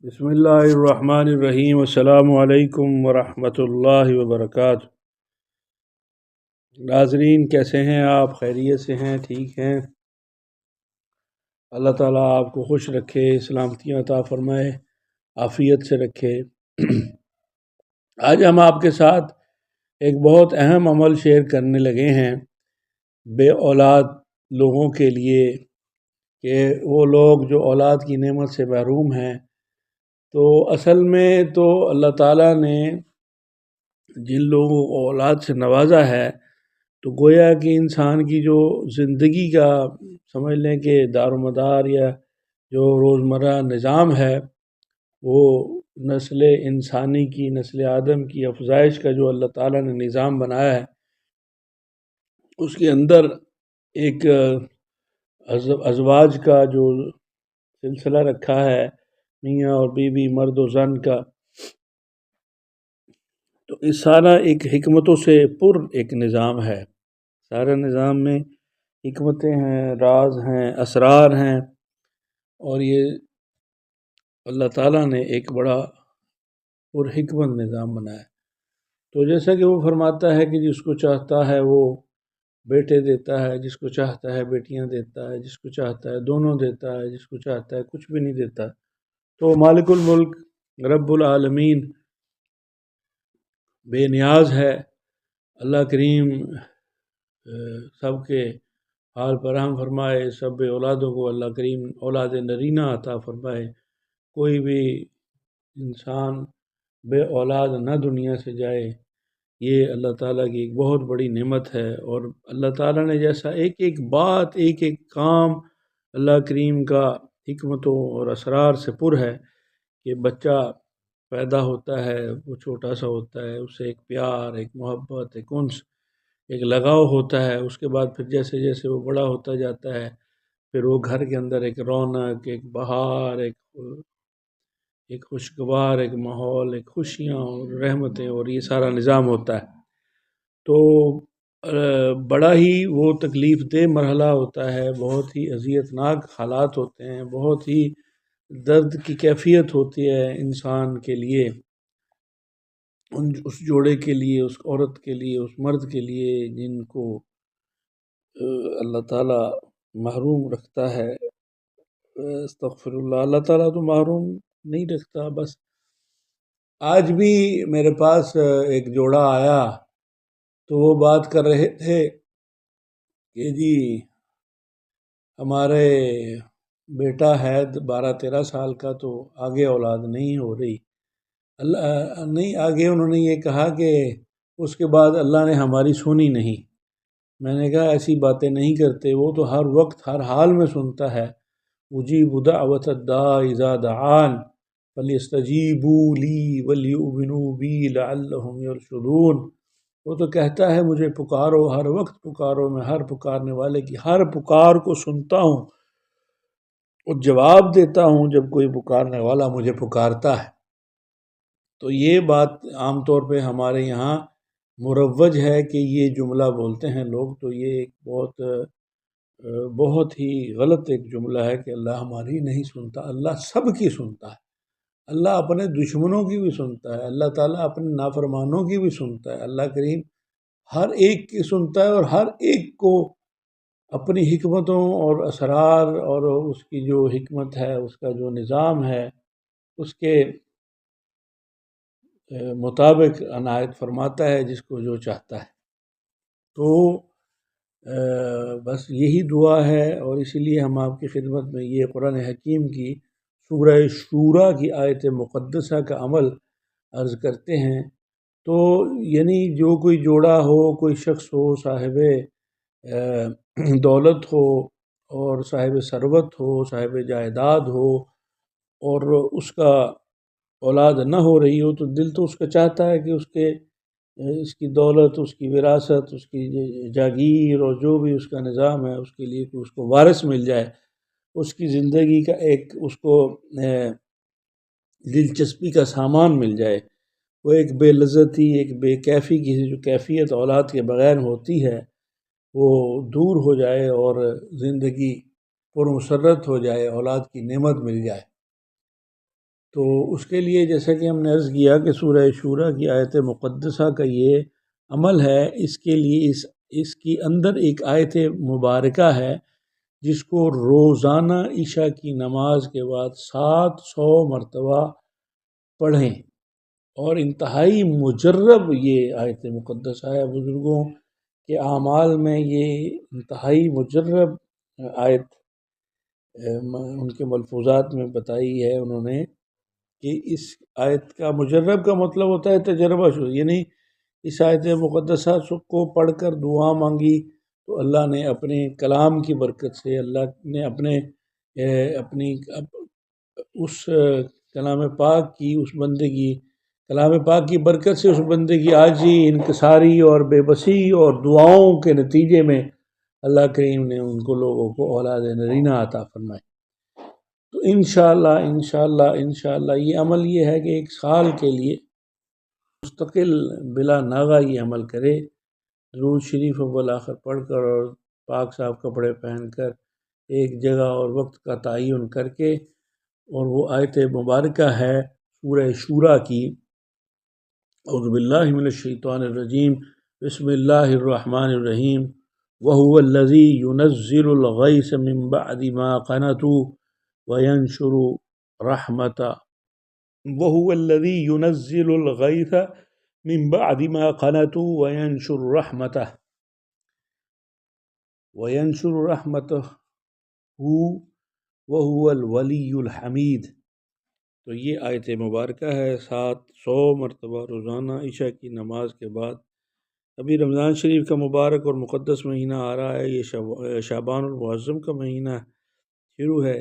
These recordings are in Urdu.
بسم اللہ الرحمن الرحیم، السلام علیکم ورحمۃ اللہ وبرکاتہ۔ ناظرین کیسے ہیں آپ؟ خیریت سے ہیں؟ ٹھیک ہیں؟ اللہ تعالیٰ آپ کو خوش رکھے، سلامتیاں عطا فرمائے، عافیت سے رکھے۔ آج ہم آپ کے ساتھ ایک بہت اہم عمل شیئر کرنے لگے ہیں بے اولاد لوگوں کے لیے، کہ وہ لوگ جو اولاد کی نعمت سے محروم ہیں۔ تو اصل میں تو اللہ تعالیٰ نے جن لوگوں کو اولاد سے نوازا ہے، تو گویا کہ انسان کی جو زندگی کا سمجھ لیں کہ دار و مدار یا جو روزمرہ نظام ہے، وہ نسل انسانی کی، نسل آدم کی افزائش کا جو اللہ تعالیٰ نے نظام بنایا ہے، اس کے اندر ایک ازواج کا جو سلسلہ رکھا ہے، میاں اور بیوی، مرد و زن کا، تو اس سارا ایک حکمتوں سے پر ایک نظام ہے۔ سارے نظام میں حکمتیں ہیں، راز ہیں، اسرار ہیں، اور یہ اللہ تعالیٰ نے ایک بڑا پر حکمت نظام بنایا ہے۔ تو جیسا کہ وہ فرماتا ہے کہ جس کو چاہتا ہے وہ بیٹے دیتا ہے، جس کو چاہتا ہے بیٹیاں دیتا ہے، جس کو چاہتا ہے دونوں دیتا ہے، جس کو چاہتا ہے کچھ بھی نہیں دیتا۔ تو مالک الملک رب العالمین بے نیاز ہے۔ اللہ کریم سب کے حال فراہم فرمائے، سب بے اولادوں کو اللہ کریم اولاد نرینہ عطا فرمائے، کوئی بھی انسان بے اولاد نہ دنیا سے جائے۔ یہ اللہ تعالیٰ کی ایک بہت بڑی نعمت ہے، اور اللہ تعالیٰ نے جیسا ایک ایک بات، ایک ایک کام اللہ کریم کا حکمتوں اور اسرار سے پر ہے، کہ بچہ پیدا ہوتا ہے، وہ چھوٹا سا ہوتا ہے، اسے ایک پیار، ایک محبت، ایک انس، ایک لگاؤ ہوتا ہے۔ اس کے بعد پھر جیسے جیسے وہ بڑا ہوتا جاتا ہے، پھر وہ گھر کے اندر ایک رونق، ایک بہار، ایک خوشگوار ایک ماحول، ایک خوشیاں اور رحمتیں، اور یہ سارا نظام ہوتا ہے۔ تو بڑا ہی وہ تکلیف دہ مرحلہ ہوتا ہے، بہت ہی اذیت ناک حالات ہوتے ہیں، بہت ہی درد کی کیفیت ہوتی ہے انسان کے لیے، اس جوڑے کے لیے، اس عورت کے لیے، اس مرد کے لیے، جن کو اللہ تعالیٰ محروم رکھتا ہے۔ استغفر اللہ، اللہ تعالیٰ تو محروم نہیں رکھتا۔ بس آج بھی میرے پاس ایک جوڑا آیا، تو وہ بات کر رہے تھے کہ جی ہمارے بیٹا ہے 12-13 سال کا، تو آگے اولاد نہیں ہو رہی۔ اللہ نہیں، آگے انہوں نے یہ کہا کہ اس کے بعد اللہ نے ہماری سنی نہیں۔ میں نے کہا ایسی باتیں نہیں کرتے، وہ تو ہر وقت ہر حال میں سنتا ہے۔ اجیب دعوت الداع اذا دعان فلیستجیبوا لی ولیؤمنوا بی لعلہم یرشدون۔ وہ تو کہتا ہے مجھے پکارو، ہر وقت پکارو، میں ہر پکارنے والے کی ہر پکار کو سنتا ہوں اور جواب دیتا ہوں جب کوئی پکارنے والا مجھے پکارتا ہے۔ تو یہ بات عام طور پہ ہمارے یہاں مروج ہے کہ یہ جملہ بولتے ہیں لوگ، تو یہ ایک بہت ہی غلط ایک جملہ ہے کہ اللہ ہماری نہیں سنتا۔ اللہ سب کی سنتا ہے، اللہ اپنے دشمنوں کی بھی سنتا ہے، اللہ تعالیٰ اپنے نافرمانوں کی بھی سنتا ہے، اللہ کریم ہر ایک کی سنتا ہے، اور ہر ایک کو اپنی حکمتوں اور اسرار اور اس کی جو حکمت ہے، اس کا جو نظام ہے، اس کے مطابق عنایت فرماتا ہے جس کو جو چاہتا ہے۔ تو بس یہی دعا ہے، اور اسی لیے ہم آپ کی خدمت میں یہ قرآن حکیم کی سورہ شورا کی آیت مقدسہ کا عمل عرض کرتے ہیں۔ تو یعنی جو کوئی جوڑا ہو، کوئی شخص ہو، صاحب دولت ہو اور صاحب ثروت ہو، صاحب جائیداد ہو، اور اس کا اولاد نہ ہو رہی ہو، تو دل تو اس کا چاہتا ہے کہ اس کی دولت، اس کی وراثت، اس کی جاگیر اور جو بھی اس کا نظام ہے، اس کے لیے کہ اس کو وارث مل جائے، اس کی زندگی کا ایک اس کو دلچسپی کا سامان مل جائے، وہ ایک بے لذتی، ایک بے کیفی کی جو کیفیت اولاد کے بغیر ہوتی ہے، وہ دور ہو جائے اور زندگی پرمسرت ہو جائے، اولاد کی نعمت مل جائے۔ تو اس کے لیے جیسا کہ ہم نے عرض کیا کہ سورہ شورا کی آیت مقدسہ کا یہ عمل ہے، اس کے لیے اس کی اندر ایک آیت مبارکہ ہے جس کو روزانہ عشاء کی نماز کے بعد 700 مرتبہ پڑھیں، اور انتہائی مجرب یہ آیت مقدسہ ہے۔ بزرگوں کے اعمال میں یہ انتہائی مجرب آیت ان کے ملفوظات میں بتائی ہے انہوں نے کہ اس آیت کا مجرب کا مطلب ہوتا ہے تجربہ شدہ، یعنی اس آیت مقدسہ کو پڑھ کر دعا مانگی تو اللہ نے اپنے کلام کی برکت سے، اللہ نے اپنی اس کلام پاک کی اس بندے کی کلام پاک کی برکت سے اس بندے کی عاجزی، انکساری اور بے بسی اور دعاؤں کے نتیجے میں اللہ کریم نے ان کو لوگوں کو اولاد نرینہ عطا فرمائی۔ تو انشاءاللہ یہ عمل یہ ہے کہ 1 سال کے لیے مستقل بلا ناغہ یہ عمل کرے، درود شریف اول آخر پڑھ کر اور پاک صاف کپڑے پہن کر ایک جگہ اور وقت کا تعین کر کے، اور وہ آیت مبارکہ ہے سورہ شورا کی۔ اعوذ باللہ من الشیطان الرجیم، بسم اللہ الرحمن الرحیم، وَهُوَ الَّذِي يُنَزِّلُ الْغَيْثَ مِن بَعْدِ مَا قَنَطُوا وَيَنشُرُ رَحْمَتَهُ وَهُوَ الَّذِي يُنَزِّلُ الْغَيْثَ مِن بَعْدِ مَا قَنَطُوا وَيَنشُرُ رَحْمَتَهُ وَهُوَ الْوَلِيُّ الْحَمِيدُ۔ تو یہ آیت مبارکہ ہے 700 مرتبہ روزانہ عشاء کی نماز کے بعد۔ ابھی رمضان شریف کا مبارک اور مقدس مہینہ آ رہا ہے، یہ شعبان المعظم کا مہینہ شروع ہے۔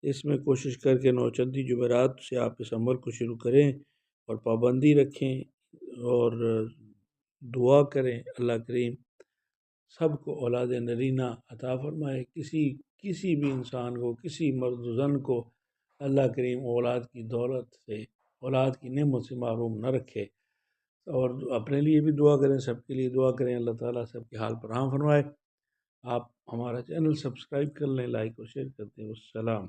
اس میں کوشش کر کے نوچندی جمعرات سے آپ اس عمل کو شروع کریں اور پابندی رکھیں اور دعا کریں اللہ کریم سب کو اولاد نرینہ عطا فرمائے۔ کسی بھی انسان کو، کسی مرد و زن کو اللہ کریم اولاد کی دولت سے، اولاد کی نعمت سے محروم نہ رکھے، اور اپنے لیے بھی دعا کریں، سب کے لیے دعا کریں، اللہ تعالیٰ سب کے حال پر رحم فرمائے۔ آپ ہمارا چینل سبسکرائب کر لیں، لائک اور شیئر کر دیں۔ والسلام۔